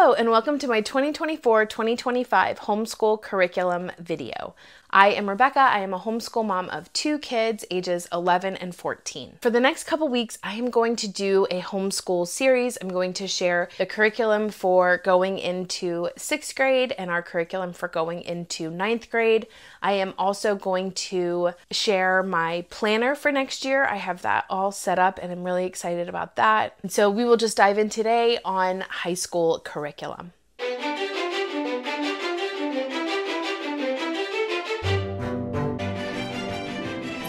Hello and welcome to my 2024-2025 homeschool curriculum video. I am Rebecca. I am a homeschool mom of 2 kids, ages 11 and 14. For the next couple weeks, I am going to do a homeschool series. I'm going to share the curriculum for going into 6th grade and our curriculum for going into 9th grade. I am also going to share my planner for next year. I have that all set up and I'm really excited about that. And so we will just dive in today on high school curriculum.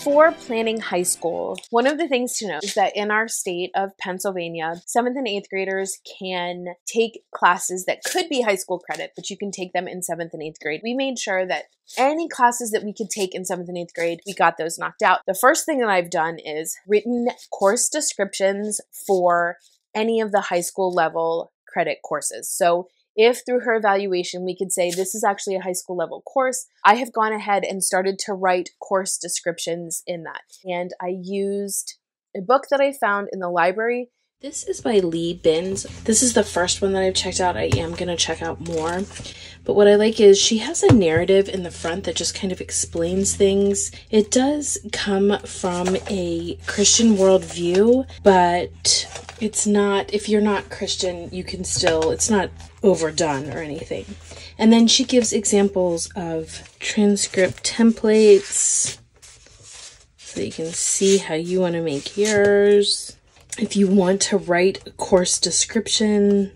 For planning high school, one of the things to note is that in our state of Pennsylvania, 7th and 8th graders can take classes that could be high school credit, but you can take them in 7th and 8th grade. We made sure that any classes that we could take in 7th and 8th grade, we got those knocked out. The first thing that I've done is written course descriptions for any of the high school level credit courses. So if through her evaluation we could say this is actually a high school level course, I have gone ahead and started to write course descriptions in that. And I used a book that I found in the library. This is by Lee Binns. This is the first one that I've checked out. I am going to check out more. But what I like is she has a narrative in the front that just kind of explains things. It does come from a Christian worldview, but it's not, if you're not Christian, you can still, it's not overdone or anything. And then she gives examples of transcript templates so you can see how you want to make yours. If you want to write a course description,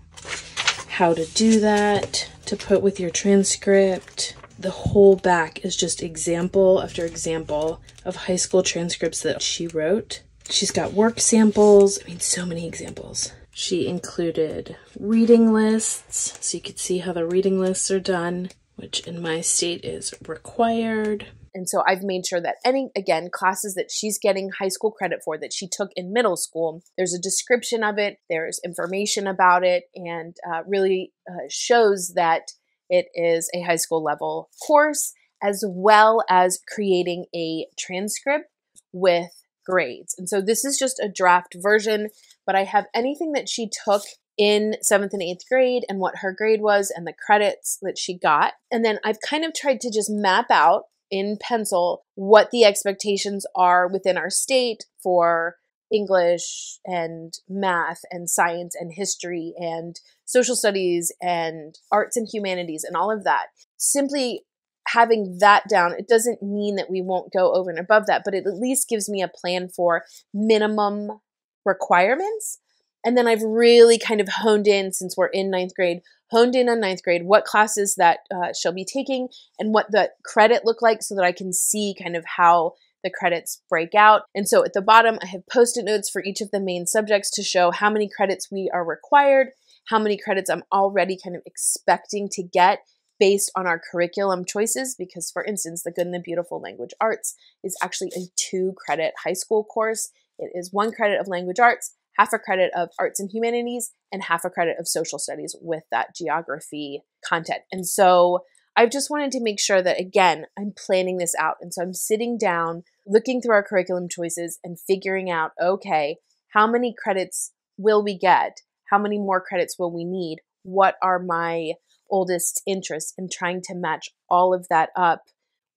how to do that, to put with your transcript. The whole back is just example after example of high school transcripts that she wrote. She's got work samples. I mean, so many examples. She included reading lists, so you could see how the reading lists are done, which in my state is required. And so I've made sure that any, again, classes that she's getting high school credit for that she took in middle school, there's a description of it, there's information about it, and really shows that it is a high school level course, as well as creating a transcript with grades. And so this is just a draft version, but I have anything that she took in 7th and 8th grade and what her grade was and the credits that she got. And then I've kind of tried to just map out in pencil what the expectations are within our state for English and math and science and history and social studies and arts and humanities and all of that. Simply having that down, it doesn't mean that we won't go over and above that, but it at least gives me a plan for minimum requirements. And then I've really kind of honed in, since we're in 9th grade, honed in on 9th grade, what classes that she'll be taking and what the credit look like so that I can see kind of how the credits break out. And so at the bottom, I have Post-it notes for each of the main subjects to show how many credits we are required, how many credits I'm already kind of expecting to get based on our curriculum choices. Because for instance, the Good and the Beautiful Language Arts is actually a 2-credit high school course. It is 1 credit of language arts, half a credit of arts and humanities, and half a credit of social studies with that geography content. And so I've just wanted to make sure that, again, I'm planning this out. And so I'm sitting down, looking through our curriculum choices and figuring out, okay, how many credits will we get? How many more credits will we need? What are my oldest interests? And trying to match all of that up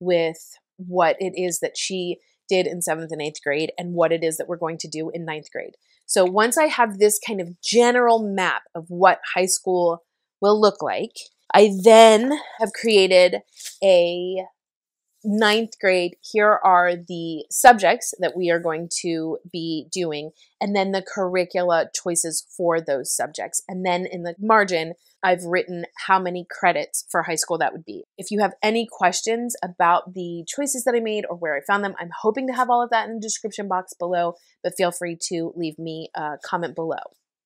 with what it is that she did in 7th and 8th grade and what it is that we're going to do in 9th grade. So once I have this kind of general map of what high school will look like, I then have created a 9th grade. Here are the subjects that we are going to be doing, and then the curricula choices for those subjects. And then in the margin, I've written how many credits for high school that would be. If you have any questions about the choices that I made or where I found them, I'm hoping to have all of that in the description box below, but feel free to leave me a comment below.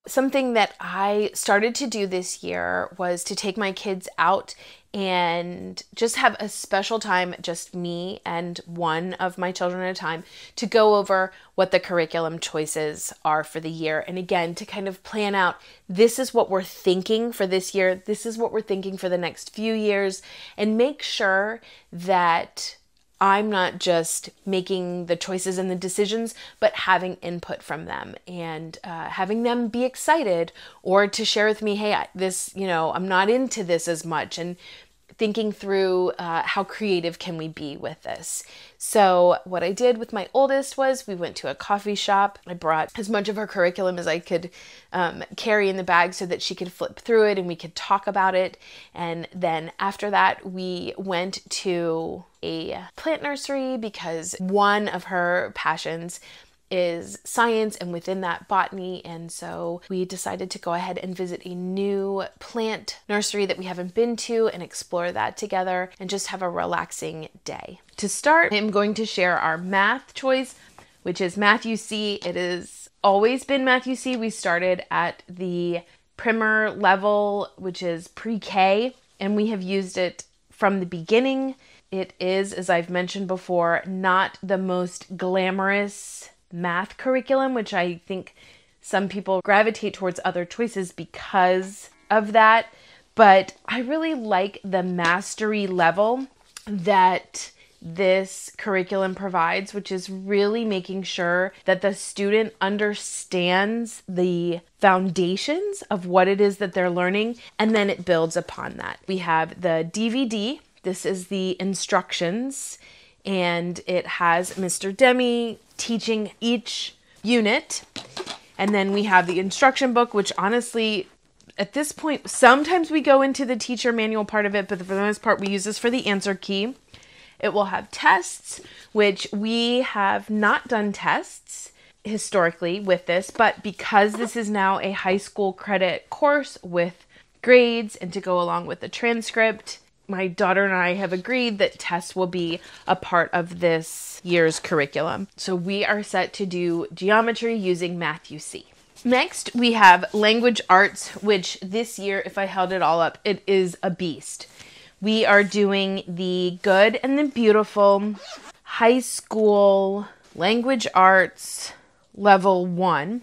Something that I started to do this year was to take my kids out and just have a special time, just me and one of my children at a time, to go over what the curriculum choices are for the year. And again, to kind of plan out, this is what we're thinking for this year, this is what we're thinking for the next few years, and make sure that I'm not just making the choices and the decisions, but having input from them and having them be excited or to share with me, hey, I'm not into this as much, and thinking through how creative can we be with this. So what I did with my oldest was we went to a coffee shop. I brought as much of her curriculum as I could carry in the bag so that she could flip through it and we could talk about it. And then after that, we went to a plant nursery because one of her passions is science, and within that botany. And so we decided to go ahead and visit a new plant nursery that we haven't been to and explore that together and just have a relaxing day. To start, I'm going to share our math choice, which is Math UC. It has always been Math UC. We started at the primer level, which is pre-K, and we have used it from the beginning. It is, as I've mentioned before, not the most glamorous math curriculum, which I think some people gravitate towards other choices because of that. But I really like the mastery level that this curriculum provides, which is really making sure that the student understands the foundations of what it is that they're learning, and then it builds upon that. We have the DVD. This is the instructions, and it has Mr. Demi teaching each unit. And then we have the instruction book, which honestly, at this point, sometimes we go into the teacher manual part of it, but for the most part, we use this for the answer key. It will have tests, which we have not done tests historically with this, but because this is now a high school credit course with grades and to go along with the transcript, my daughter and I have agreed that tests will be a part of this year's curriculum. So we are set to do geometry using Math UC. Next, we have language arts, which this year, if I held it all up, it is a beast. We are doing the Good and the Beautiful high school language arts level 1.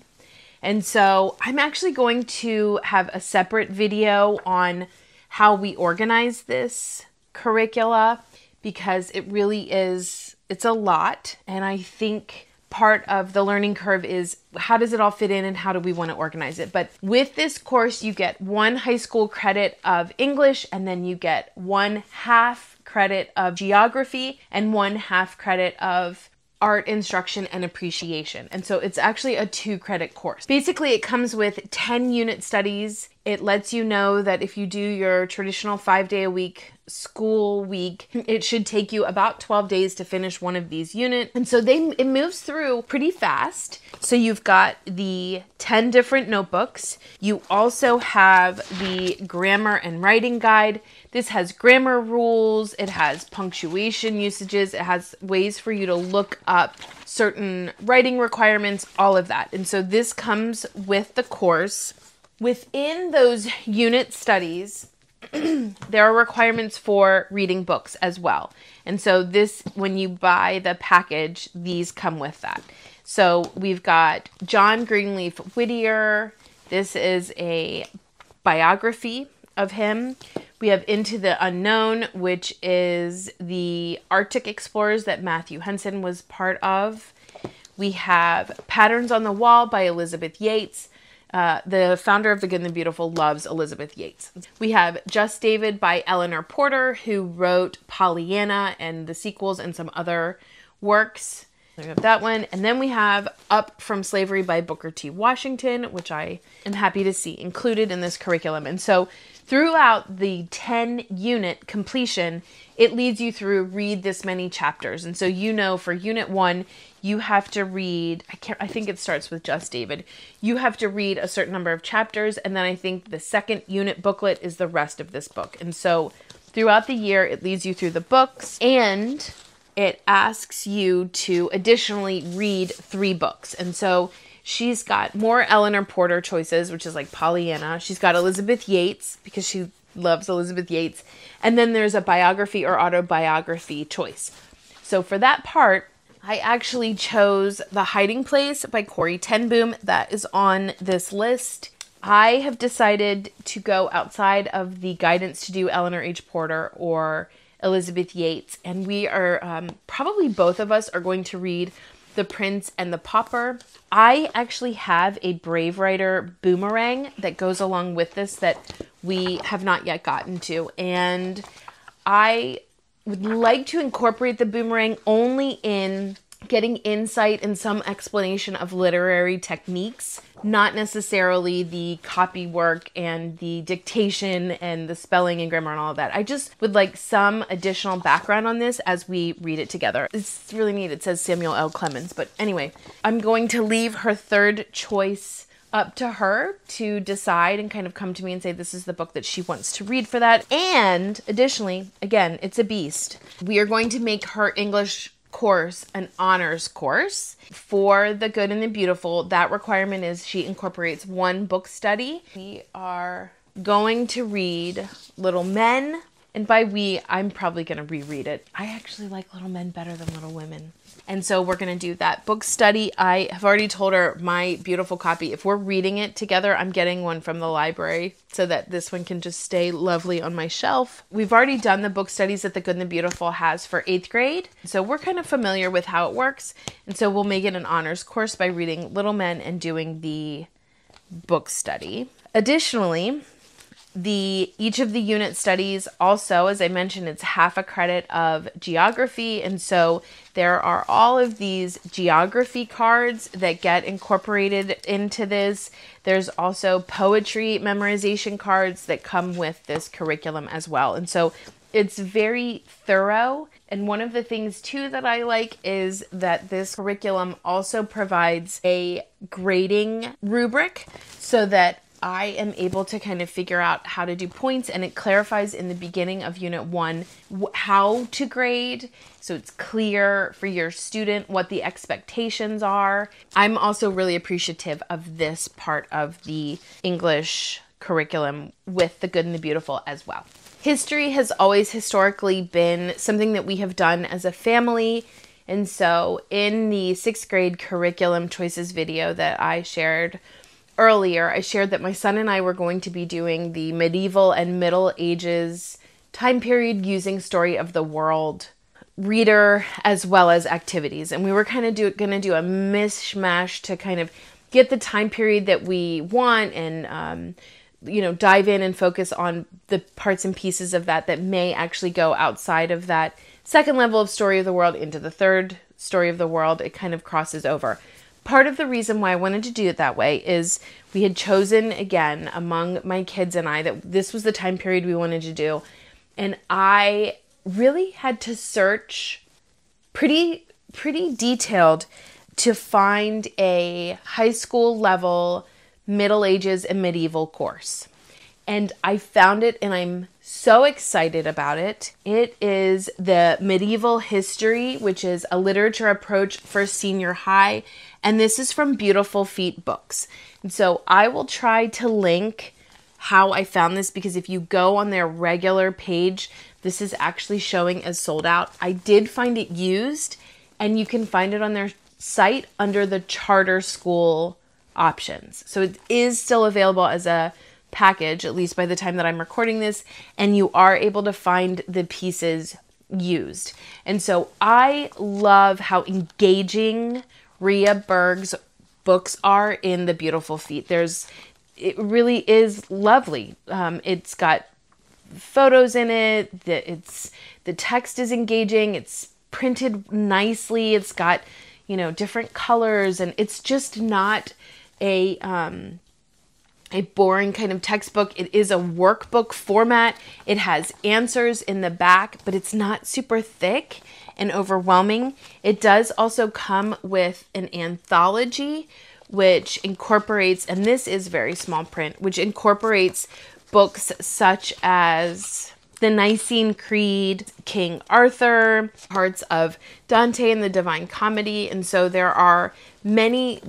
And so I'm actually going to have a separate video on how we organize this curricula because it really is, it's a lot. And I think part of the learning curve is how does it all fit in and how do we want to organize it? But with this course, you get 1 high school credit of English, and then you get 1/2 credit of geography and 1/2 credit of art instruction and appreciation. And so it's actually a 2-credit course. Basically, it comes with 10 unit studies. It lets you know that if you do your traditional 5-day-a-week school week, it should take you about 12 days to finish one of these units. And so it moves through pretty fast. So you've got the 10 different notebooks. You also have the grammar and writing guide. This has grammar rules, it has punctuation usages, it has ways for you to look up certain writing requirements, all of that. And so this comes with the course. Within those unit studies, there are requirements for reading books as well. And so this, when you buy the package, these come with that. So we've got John Greenleaf Whittier. This is a biography of him. We have Into the Unknown, which is the Arctic explorers that Matthew Henson was part of. We have Patterns on the Wall by Elizabeth Yates. The founder of The Good and the Beautiful loves Elizabeth Yates. We have Just David by Eleanor Porter, who wrote Pollyanna and the sequels and some other works. We have that one. And then we have Up from Slavery by Booker T. Washington, which I am happy to see included in this curriculum. And so throughout the 10-unit completion, it leads you through read this many chapters. And so you know for Unit 1, you have to read, I think it starts with Just David. You have to read a certain number of chapters, and then I think the second unit booklet is the rest of this book. And so throughout the year, it leads you through the books, and it asks you to additionally read 3 books. And so she's got more Eleanor Porter choices, which is like Pollyanna. She's got Elizabeth Yates, because she loves Elizabeth Yates. And then there's a biography or autobiography choice. So for that part, I actually chose The Hiding Place by Corrie ten Boom. That is on this list. I have decided to go outside of the guidance to do Eleanor H. Porter or Elizabeth Yates. And we are, probably both of us are going to read The Prince and the Pauper. I actually have a Brave Writer boomerang that goes along with this that we have not yet gotten to. And I would like to incorporate the boomerang only in getting insight and some explanation of literary techniques, not necessarily the copy work and the dictation and the spelling and grammar and all of that. I just would like some additional background on this as we read it together. It's really neat. It says Samuel L. Clemens, but anyway, I'm going to leave her third choice up to her to decide and kind of come to me and say this is the book that she wants to read for that. And additionally, again, it's a beast. We are going to make her English course an honors course for the good and the beautiful. That requirement is she incorporates one book study. We are going to read Little Men, and by we, I'm probably going to reread it. I actually like Little Men better than Little Women. And so we're going to do that book study. I have already told her my beautiful copy. If we're reading it together, I'm getting one from the library so that this one can just stay lovely on my shelf. We've already done the book studies that The Good and the Beautiful has for 8th grade. So we're kind of familiar with how it works. And so we'll make it an honors course by reading Little Men and doing the book study. Additionally, each of the unit studies also, as I mentioned, it's half a credit of geography. And so there are all of these geography cards that get incorporated into this. There's also poetry memorization cards that come with this curriculum as well. And so it's very thorough. And one of the things too that I like is that this curriculum also provides a grading rubric so that I am able to kind of figure out how to do points, and it clarifies in the beginning of Unit 1 how to grade, so it's clear for your student what the expectations are. I'm also really appreciative of this part of the English curriculum with The Good and the Beautiful as well. History has always historically been something that we have done as a family, and so in the 6th grade curriculum choices video that I shared earlier, I shared that my son and I were going to be doing the medieval and Middle Ages time period using Story of the World reader as well as activities. And we were kind of going to do a mishmash to kind of get the time period that we want and, dive in and focus on the parts and pieces of that may actually go outside of that second level of Story of the World into the third Story of the World. It kind of crosses over. Part of the reason why I wanted to do it that way is we had chosen, again, among my kids and I, that this was the time period we wanted to do. And I really had to search pretty detailed to find a high school level Middle Ages and medieval course. And I found it, and I'm so excited about it. It is the Medieval History, which is a literature approach for senior high. And this is from Beautiful Feet Books. And so I will try to link how I found this, because if you go on their regular page, this is actually showing as sold out. I did find it used, and you can find it on their site under the charter school options. So it is still available as a package, at least by the time that I'm recording this, and you are able to find the pieces used. And so I love how engaging Rhea Berg's books are in The Beautiful Feet. It really is lovely. It's got photos in it. The text is engaging. It's printed nicely. It's got, different colors, and it's just not a boring kind of textbook. It is a workbook format. It has answers in the back, but it's not super thick and overwhelming. It does also come with an anthology, which incorporates, and this is very small print, which incorporates books such as the Nicene Creed, King Arthur, parts of Dante and the Divine Comedy. And so there are many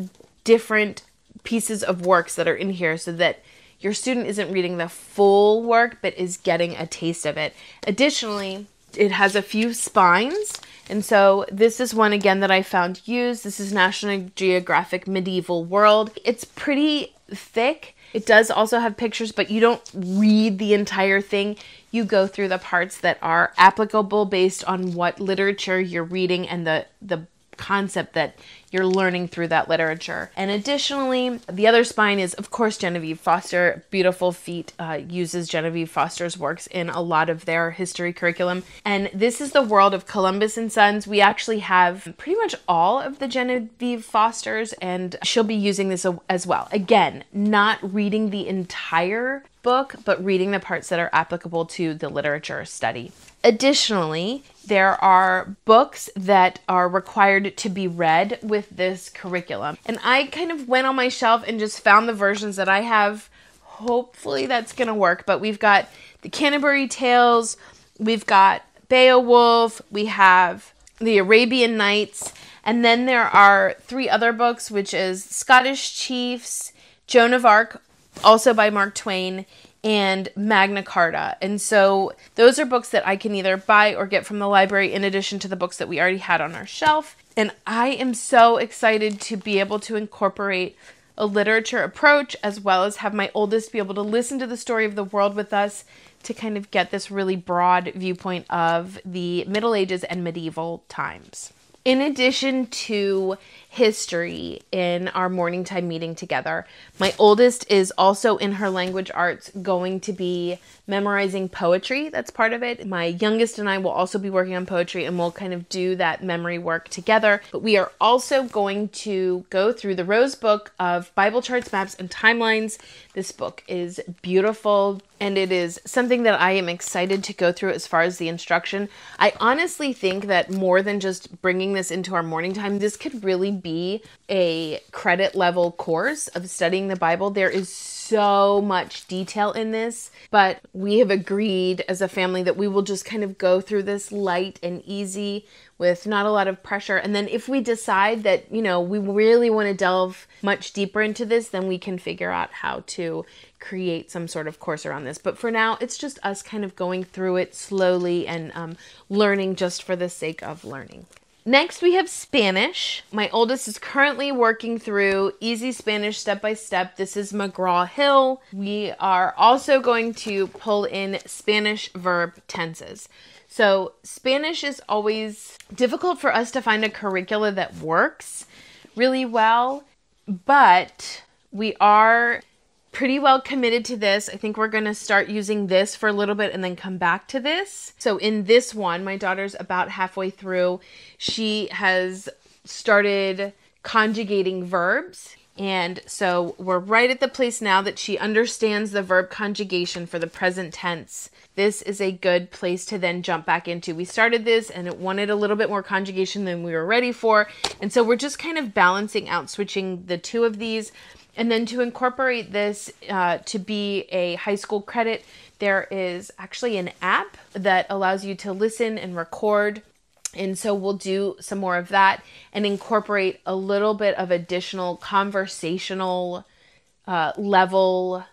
different pieces of works that are in here so that your student isn't reading the full work, but is getting a taste of it. Additionally, it has a few spines. And so this is one, again, that I found used. This is National Geographic Medieval World. It's pretty thick, It does also have pictures, but you don't read the entire thing. You go through the parts that are applicable based on what literature you're reading and the concept that you're learning through that literature. And additionally, the other spine is, of course, Genevieve Foster. Beautiful Feet uses Genevieve Foster's works in a lot of their history curriculum. And this is the world of Columbus and Sons. We actually have pretty much all of the Genevieve Fosters, and she'll be using this as well. Again, not reading the entire book, but reading the parts that are applicable to the literature study. Additionally, there are books that are required to be read with this curriculum. And I kind of went on my shelf and just found the versions that I have. Hopefully that's going to work. But we've got the Canterbury Tales, we've got Beowulf, we have the Arabian Nights, and then there are 3 other books, which is Scottish Chiefs, Joan of Arc, also by Mark Twain, and Magna Carta. And so those are books that I can either buy or get from the library in addition to the books that we already had on our shelf. And I am so excited to be able to incorporate a literature approach as well as have my oldest be able to listen to the story of the world with us to kind of get this really broad viewpoint of the Middle Ages and medieval times. In addition to history in our morning time meeting together, my oldest is also in her language arts going to be memorizing poetry. That's part of it. My youngest and I will also be working on poetry, and we'll kind of do that memory work together. But we are also going to go through the Rose Book of Bible charts, maps, and timelines. This book is beautiful, and it is something that I am excited to go through as far as the instruction. I honestly think that more than just bringing this into our morning time, this could really be a credit level course of studying the Bible. There is so much detail in this, but we have agreed as a family that we will just kind of go through this light and easy with not a lot of pressure. And then if we decide that, we really want to delve much deeper into this, then we can figure out how to create some sort of course around this. But for now, it's just us kind of going through it slowly and learning just for the sake of learning. Next, we have Spanish. My oldest is currently working through Easy Spanish Step by Step. This is McGraw-Hill. We are also going to pull in Spanish verb tenses. So Spanish is always difficult for us to find a curricula that works really well, but we are pretty well committed to this. I think we're going to start using this for a little bit and then come back to this. So in this one, my daughter's about halfway through. She has started conjugating verbs. And so we're right at the place now that she understands the verb conjugation for the present tense. This is a good place to then jump back into. We started this and it wanted a little bit more conjugation than we were ready for. And so we're just kind of balancing out, switching the 2 of these. And then to incorporate this to be a high school credit, there is actually an app that allows you to listen and record. And so we'll do some more of that and incorporate a little bit of additional conversational level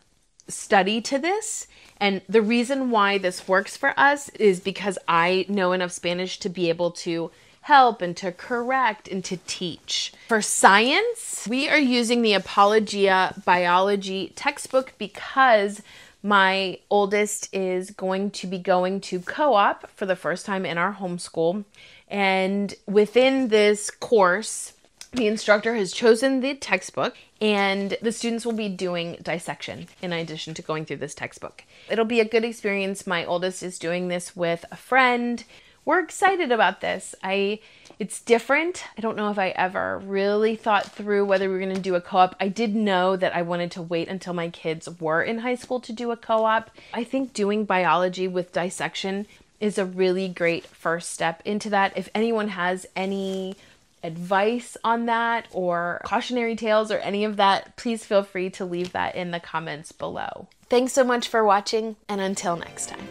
study to this. And the reason why this works for us is because I know enough Spanish to be able to help and to correct and to teach. For science, we are using the Apologia Biology textbook because my oldest is going to be going to co-op for the first time in our homeschool. And within this course, the instructor has chosen the textbook and the students will be doing dissection in addition to going through this textbook. It'll be a good experience. My oldest is doing this with a friend. We're excited about this. It's different. I don't know if I ever really thought through whether we were going to do a co-op. I did know that I wanted to wait until my kids were in high school to do a co-op. I think doing biology with dissection is a really great first step into that. If anyone has any advice on that or cautionary tales or any of that, please feel free to leave that in the comments below. Thanks so much for watching, and until next time.